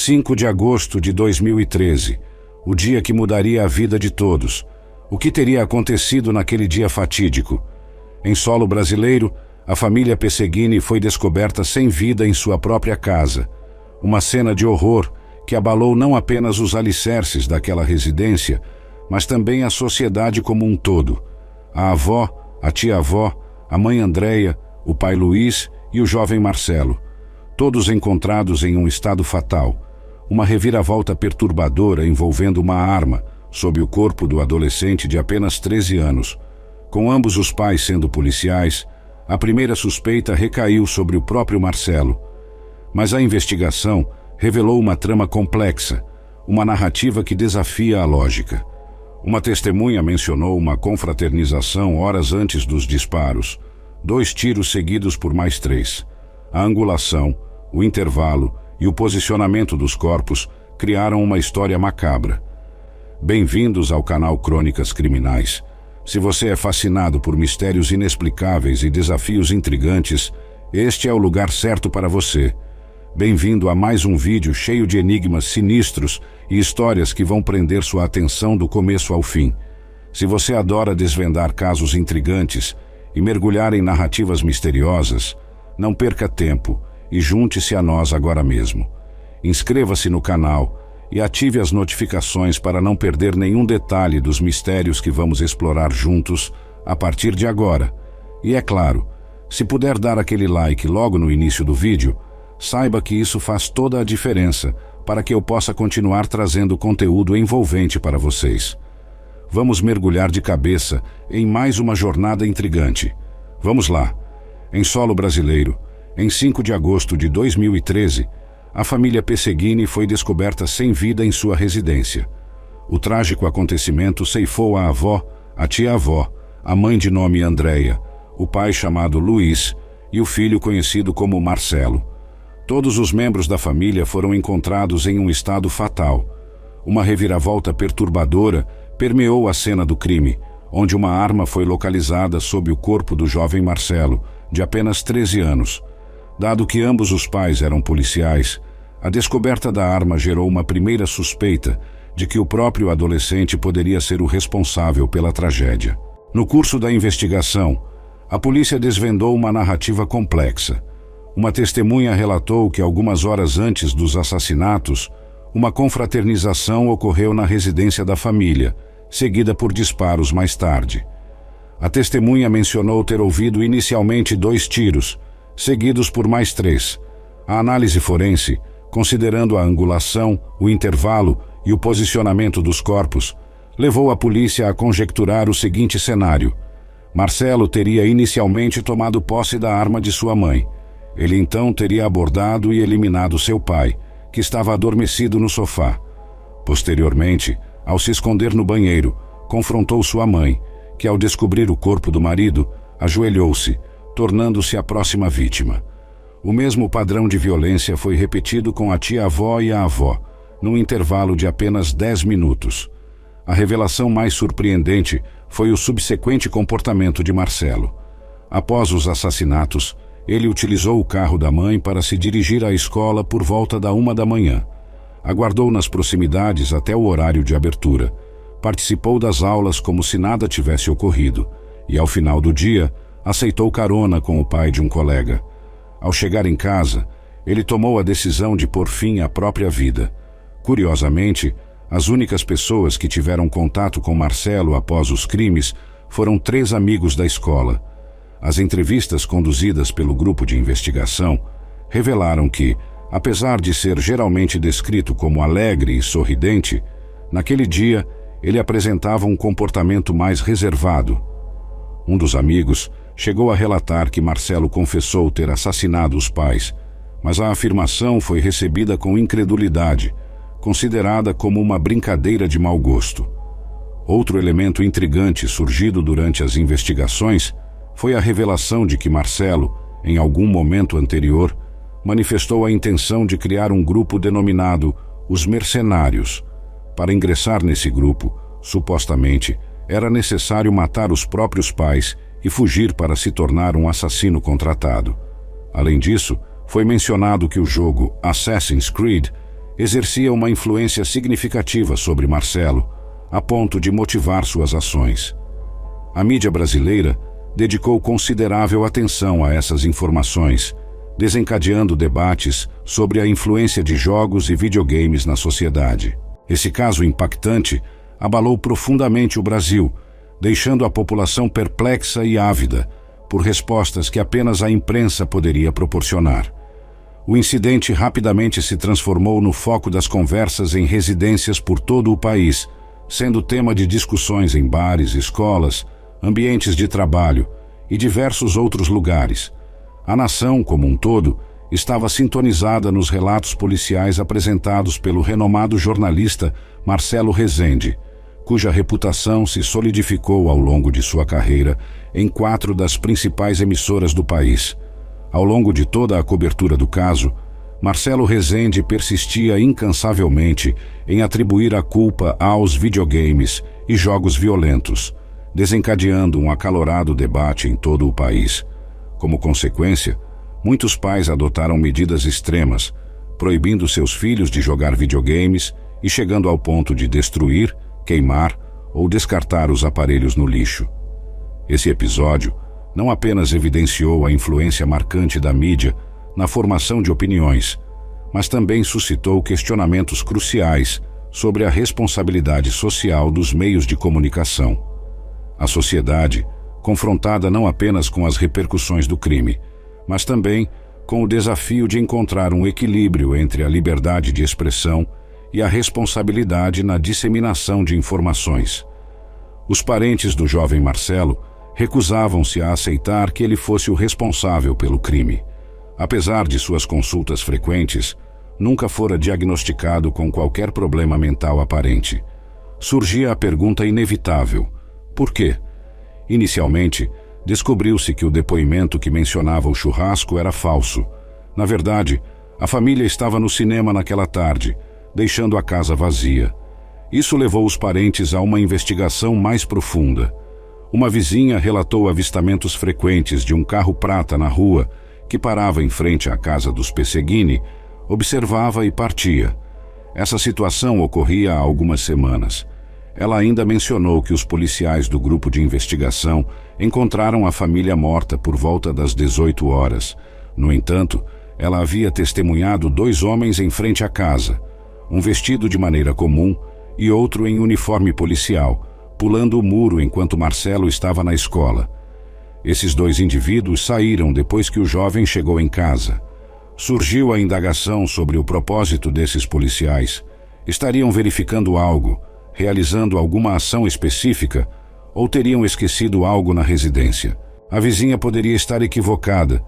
5 de agosto de 2013, o dia que mudaria a vida de todos. O que teria acontecido naquele dia fatídico? Em solo brasileiro, a família Pesseguini foi descoberta sem vida em sua própria casa. Uma cena de horror que abalou não apenas os alicerces daquela residência, mas também a sociedade como um todo. A avó, a tia-avó, a mãe Andréia, o pai Luiz e o jovem Marcelo, todos encontrados em um estado fatal. Uma reviravolta perturbadora envolvendo uma arma sob o corpo do adolescente de apenas 13 anos. Com ambos os pais sendo policiais, a primeira suspeita recaiu sobre o próprio Marcelo. Mas a investigação revelou uma trama complexa, uma narrativa que desafia a lógica. Uma testemunha mencionou uma confraternização horas antes dos disparos, 2 tiros seguidos por mais 3. A angulação, o intervalo e o posicionamento dos corpos criaram uma história macabra. Bem-vindos ao canal Crônicas Criminais. Se você é fascinado por mistérios inexplicáveis e desafios intrigantes, este é o lugar certo para você. Bem-vindo a mais um vídeo cheio de enigmas sinistros e histórias que vão prender sua atenção do começo ao fim. Se você adora desvendar casos intrigantes e mergulhar em narrativas misteriosas, não perca tempo e junte-se a nós agora mesmo. Inscreva-se no canal e ative as notificações para não perder nenhum detalhe dos mistérios que vamos explorar juntos a partir de agora. E é claro, se puder dar aquele like logo no início do vídeo, saiba que isso faz toda a diferença para que eu possa continuar trazendo conteúdo envolvente para vocês. Vamos mergulhar de cabeça em mais uma jornada intrigante. Vamos lá. Em solo brasileiro, em 5 de agosto de 2013, a família Pesseguini foi descoberta sem vida em sua residência. O trágico acontecimento ceifou a avó, a tia-avó, a mãe de nome Andréia, o pai chamado Luiz e o filho conhecido como Marcelo. Todos os membros da família foram encontrados em um estado fatal. Uma reviravolta perturbadora permeou a cena do crime, onde uma arma foi localizada sob o corpo do jovem Marcelo, de apenas 13 anos. Dado que ambos os pais eram policiais, a descoberta da arma gerou uma primeira suspeita de que o próprio adolescente poderia ser o responsável pela tragédia. No curso da investigação, a polícia desvendou uma narrativa complexa. Uma testemunha relatou que algumas horas antes dos assassinatos, uma confraternização ocorreu na residência da família, seguida por disparos mais tarde. A testemunha mencionou ter ouvido inicialmente 2 tiros, seguidos por mais 3. A análise forense, considerando a angulação, o intervalo e o posicionamento dos corpos, levou a polícia a conjecturar o seguinte cenário. Marcelo teria inicialmente tomado posse da arma de sua mãe. Ele então teria abordado e eliminado seu pai, que estava adormecido no sofá. Posteriormente, ao se esconder no banheiro, confrontou sua mãe, que ao descobrir o corpo do marido, ajoelhou-se, tornando-se a próxima vítima. O mesmo padrão de violência foi repetido com a tia-avó e a avó, num intervalo de apenas 10 minutos. A revelação mais surpreendente foi o subsequente comportamento de Marcelo. Após os assassinatos, ele utilizou o carro da mãe para se dirigir à escola por volta da 1 da manhã. Aguardou nas proximidades até o horário de abertura. Participou das aulas como se nada tivesse ocorrido e, ao final do dia, aceitou carona com o pai de um colega. Ao chegar em casa, ele tomou a decisão de pôr fim à própria vida. Curiosamente, as únicas pessoas que tiveram contato com Marcelo após os crimes foram 3 amigos da escola. As entrevistas conduzidas pelo grupo de investigação revelaram que, apesar de ser geralmente descrito como alegre e sorridente, naquele dia ele apresentava um comportamento mais reservado. Um dos amigos chegou a relatar que Marcelo confessou ter assassinado os pais, mas a afirmação foi recebida com incredulidade, considerada como uma brincadeira de mau gosto. Outro elemento intrigante surgido durante as investigações foi a revelação de que Marcelo, em algum momento anterior, manifestou a intenção de criar um grupo denominado os Mercenários. Para ingressar nesse grupo, supostamente, era necessário matar os próprios pais e fugir para se tornar um assassino contratado. Além disso, foi mencionado que o jogo Assassin's Creed exercia uma influência significativa sobre Marcelo, a ponto de motivar suas ações. A mídia brasileira dedicou considerável atenção a essas informações, desencadeando debates sobre a influência de jogos e videogames na sociedade. Esse caso impactante abalou profundamente o Brasil, deixando a população perplexa e ávida por respostas que apenas a imprensa poderia proporcionar. O incidente rapidamente se transformou no foco das conversas em residências por todo o país, sendo tema de discussões em bares, escolas, ambientes de trabalho e diversos outros lugares. A nação, como um todo, estava sintonizada nos relatos policiais apresentados pelo renomado jornalista Marcelo Rezende, cuja reputação se solidificou ao longo de sua carreira em 4 das principais emissoras do país. Ao longo de toda a cobertura do caso, Marcelo Rezende persistia incansavelmente em atribuir a culpa aos videogames e jogos violentos, desencadeando um acalorado debate em todo o país. Como consequência, muitos pais adotaram medidas extremas, proibindo seus filhos de jogar videogames e chegando ao ponto de destruir, queimar ou descartar os aparelhos no lixo. Esse episódio não apenas evidenciou a influência marcante da mídia na formação de opiniões, mas também suscitou questionamentos cruciais sobre a responsabilidade social dos meios de comunicação. A sociedade, confrontada não apenas com as repercussões do crime, mas também com o desafio de encontrar um equilíbrio entre a liberdade de expressão e a responsabilidade na disseminação de informações. Os parentes do jovem Marcelo recusavam-se a aceitar que ele fosse o responsável pelo crime. Apesar de suas consultas frequentes, nunca fora diagnosticado com qualquer problema mental aparente. Surgia a pergunta inevitável: por quê? Inicialmente, descobriu-se que o depoimento que mencionava o churrasco era falso. Na verdade, a família estava no cinema naquela tarde, deixando a casa vazia. Isso levou os parentes a uma investigação mais profunda. Uma vizinha relatou avistamentos frequentes de um carro prata na rua que parava em frente à casa dos Pesseguini, observava e partia. Essa situação ocorria há algumas semanas. Ela ainda mencionou que os policiais do grupo de investigação encontraram a família morta por volta das 18 horas. No entanto, ela havia testemunhado 2 homens em frente à casa, um vestido de maneira comum e outro em uniforme policial, pulando o muro enquanto Marcelo estava na escola. Esses 2 indivíduos saíram depois que o jovem chegou em casa. Surgiu a indagação sobre o propósito desses policiais. Estariam verificando algo, realizando alguma ação específica, ou teriam esquecido algo na residência? A vizinha poderia estar equivocada,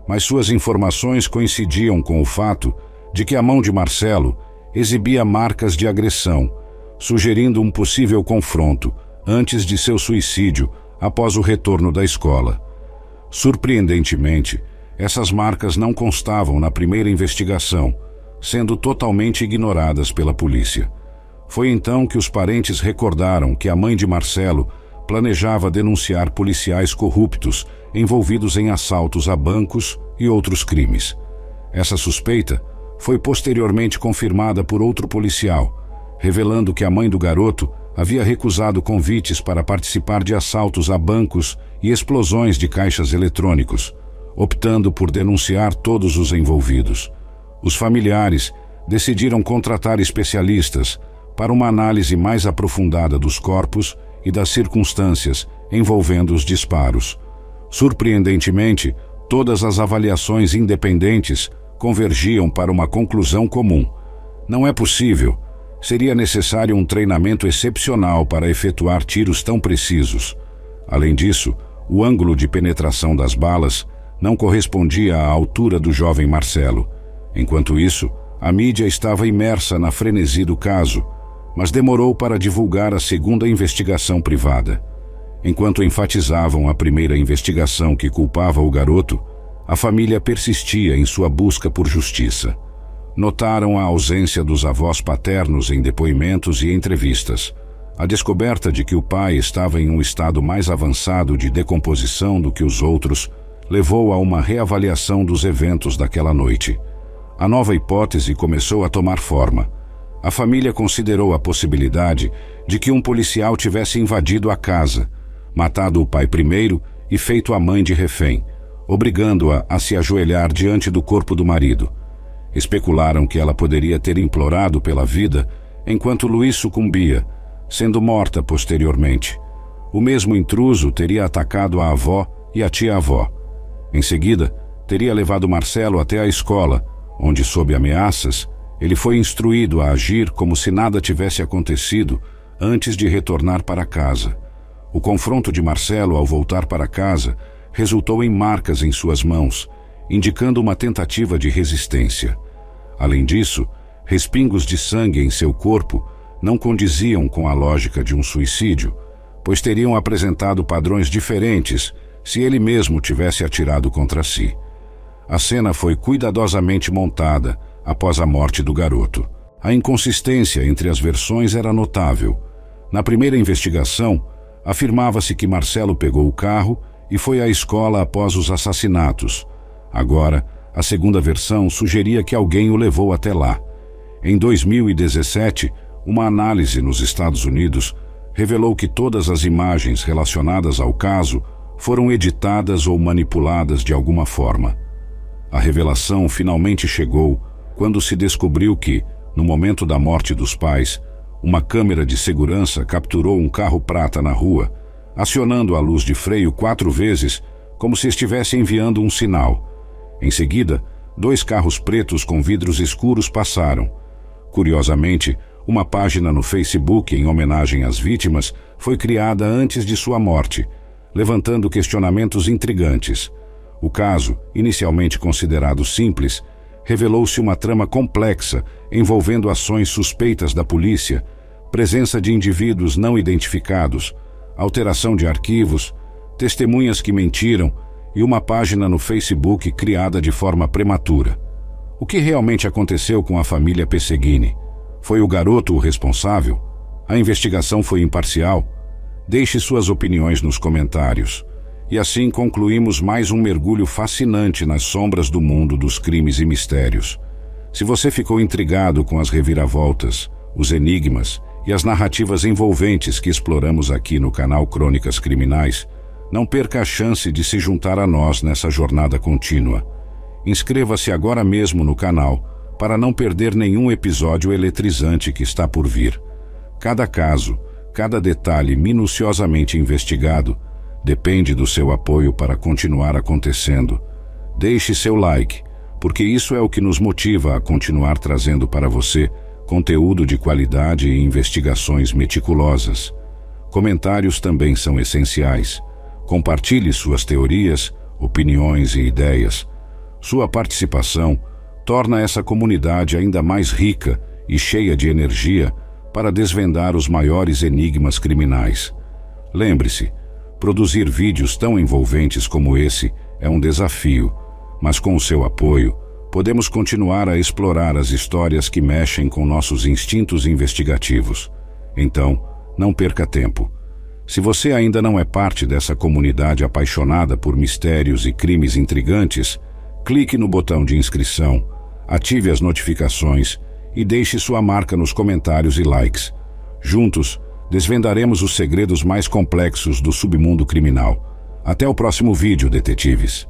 mas suas informações coincidiam com o fato de que a mão de Marcelo exibia marcas de agressão, sugerindo um possível confronto antes de seu suicídio após o retorno da escola. Surpreendentemente, essas marcas não constavam na primeira investigação, sendo totalmente ignoradas pela polícia. Foi então que os parentes recordaram que a mãe de Marcelo planejava denunciar policiais corruptos envolvidos em assaltos a bancos e outros crimes. Essa suspeita foi posteriormente confirmada por outro policial, revelando que a mãe do garoto havia recusado convites para participar de assaltos a bancos e explosões de caixas eletrônicos, optando por denunciar todos os envolvidos. Os familiares decidiram contratar especialistas para uma análise mais aprofundada dos corpos e das circunstâncias envolvendo os disparos. Surpreendentemente, todas as avaliações independentes convergiam para uma conclusão comum: não é possível. Seria necessário um treinamento excepcional para efetuar tiros tão precisos. Além disso, o ângulo de penetração das balas não correspondia à altura do jovem Marcelo. Enquanto isso, a mídia estava imersa na frenesi do caso, mas demorou para divulgar a segunda investigação privada. Enquanto enfatizavam a primeira investigação que culpava o garoto, a família persistia em sua busca por justiça. Notaram a ausência dos avós paternos em depoimentos e entrevistas. A descoberta de que o pai estava em um estado mais avançado de decomposição do que os outros levou a uma reavaliação dos eventos daquela noite. A nova hipótese começou a tomar forma. A família considerou a possibilidade de que um policial tivesse invadido a casa, matado o pai primeiro e feito a mãe de refém, obrigando-a a se ajoelhar diante do corpo do marido. Especularam que ela poderia ter implorado pela vida enquanto Luiz sucumbia, sendo morta posteriormente. O mesmo intruso teria atacado a avó e a tia-avó. Em seguida, teria levado Marcelo até a escola, onde, sob ameaças, ele foi instruído a agir como se nada tivesse acontecido antes de retornar para casa. O confronto de Marcelo ao voltar para casa resultou em marcas em suas mãos, indicando uma tentativa de resistência. Além disso, respingos de sangue em seu corpo não condiziam com a lógica de um suicídio, pois teriam apresentado padrões diferentes se ele mesmo tivesse atirado contra si. A cena foi cuidadosamente montada após a morte do garoto. A inconsistência entre as versões era notável. Na primeira investigação, afirmava-se que Marcelo pegou o carro e foi à escola após os assassinatos. Agora, a segunda versão sugeria que alguém o levou até lá. Em 2017, uma análise nos Estados Unidos revelou que todas as imagens relacionadas ao caso foram editadas ou manipuladas de alguma forma. A revelação finalmente chegou quando se descobriu que, no momento da morte dos pais, uma câmera de segurança capturou um carro prata na rua, acionando a luz de freio 4 vezes, como se estivesse enviando um sinal. Em seguida, 2 carros pretos com vidros escuros passaram. Curiosamente, uma página no Facebook em homenagem às vítimas foi criada antes de sua morte, levantando questionamentos intrigantes. O caso, inicialmente considerado simples, revelou-se uma trama complexa envolvendo ações suspeitas da polícia, presença de indivíduos não identificados, alteração de arquivos, testemunhas que mentiram e uma página no Facebook criada de forma prematura. O que realmente aconteceu com a família Pesseguini? Foi o garoto o responsável? A investigação foi imparcial? Deixe suas opiniões nos comentários. E assim concluímos mais um mergulho fascinante nas sombras do mundo dos crimes e mistérios. Se você ficou intrigado com as reviravoltas, os enigmas e as narrativas envolventes que exploramos aqui no canal Crônicas Criminais, não perca a chance de se juntar a nós nessa jornada contínua. Inscreva-se agora mesmo no canal para não perder nenhum episódio eletrizante que está por vir. Cada caso, cada detalhe minuciosamente investigado, depende do seu apoio para continuar acontecendo. Deixe seu like, porque isso é o que nos motiva a continuar trazendo para você conteúdo de qualidade e investigações meticulosas. Comentários também são essenciais. Compartilhe suas teorias, opiniões e ideias. Sua participação torna essa comunidade ainda mais rica e cheia de energia para desvendar os maiores enigmas criminais. Lembre-se, produzir vídeos tão envolventes como esse é um desafio, mas com o seu apoio, podemos continuar a explorar as histórias que mexem com nossos instintos investigativos. Então, não perca tempo. Se você ainda não é parte dessa comunidade apaixonada por mistérios e crimes intrigantes, clique no botão de inscrição, ative as notificações e deixe sua marca nos comentários e likes. Juntos, desvendaremos os segredos mais complexos do submundo criminal. Até o próximo vídeo, detetives.